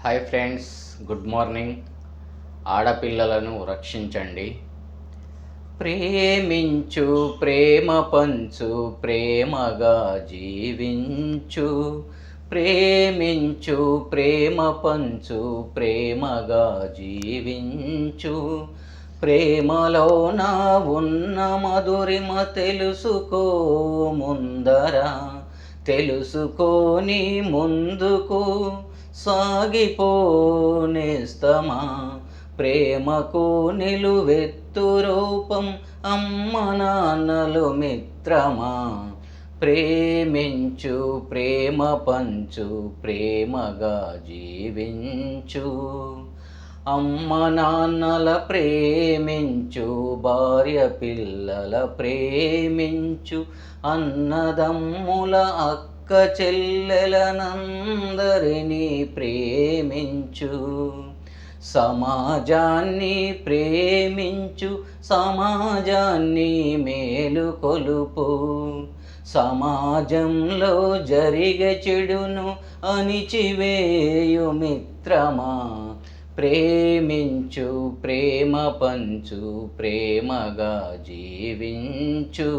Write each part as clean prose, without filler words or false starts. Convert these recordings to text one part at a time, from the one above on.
Hi friends, good morning. ఆడపిల్లలను రక్షించండి. ప్రేమించు, ప్రేమ పంచు, ప్రేమగా జీవించు. ప్రేమించు, ప్రేమ పంచు, ప్రేమగా జీవించు. ప్రేమలోన ఉన్న మధురిమ తెలుసుకో ముందర. తెలుసుకొని ముందుకు సాగిపోనేస్తమా. ప్రేమకు నిలువెత్తు రూపం అమ్మ నాన్నలు మిత్రమా. ప్రేమించు, ప్రేమ పంచు, ప్రేమగా జీవించు. అమ్మ నాన్నల ప్రేమించు, భార్య పిల్లల ప్రేమించు, అన్నదమ్ముల అక్క చెల్లెలనందరినీ ప్రేమించు. సమాజాన్ని ప్రేమించు, సమాజాన్ని మేలుకొలుపు. సమాజంలో జరిగే చెడును అణిచివేయు మిత్రమా. ప్రేమించు, ప్రేమ పంచు, ప్రేమగా జీవించు.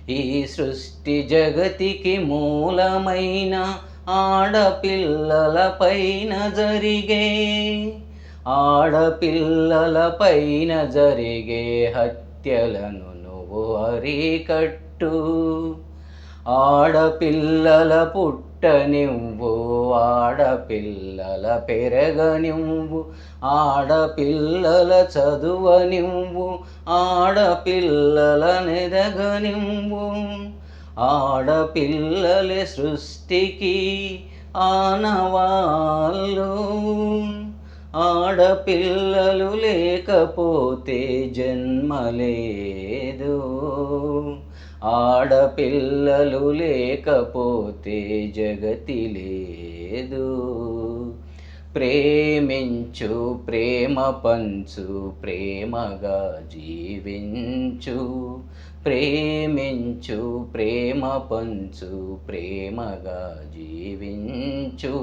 ఈ సృష్టి జగతికి మూలమైన ఆడపిల్లలపైన జరిగే హత్యలను నువ్వు అరికట్టు. ఆడపిల్లల పుట్టనివ్వు, ఆడపిల్లల పెరగనివ్వు, ఆడపిల్లల చదువనివ్వు, ఆడపిల్లల నెదగనివ్వు. ఆడపిల్లలే సృష్టికి ఆనవాళ్ళు. ఆడపిల్లలు లేకపోతే జన్మలేదు. ఆడపిల్లలు లేకపోతే జగతి లేదు. ప్రేమించు, ప్రేమ పంచు, ప్రేమగా జీవించు. ప్రేమించు, ప్రేమ పంచు, ప్రేమగా జీవించు.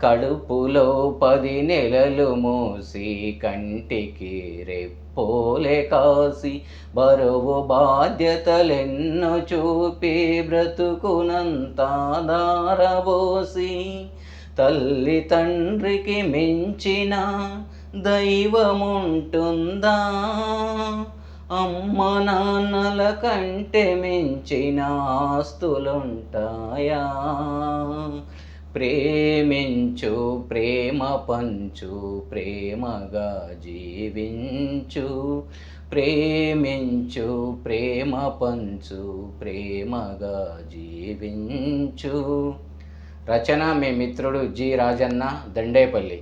కడుపులో 10 నెలలు మోసి కంటికి రెప్పోలే కాసి బరువు బాధ్యతలెన్నో చూపి బ్రతుకునంతా దారబోసి. తల్లి తండ్రికి మించిన దైవముంటుందా. అమ్మ నాన్నల కంటే మించిన ఆస్తులుంటాయా. ప్రేమించు, ప్రేమ పంచు, ప్రేమగా జీవించు. ప్రేమించు, ప్రేమ పంచు, ప్రేమగా జీవించు. రచన మీ మిత్రుడు జి రాజన్న, దండేపల్లి.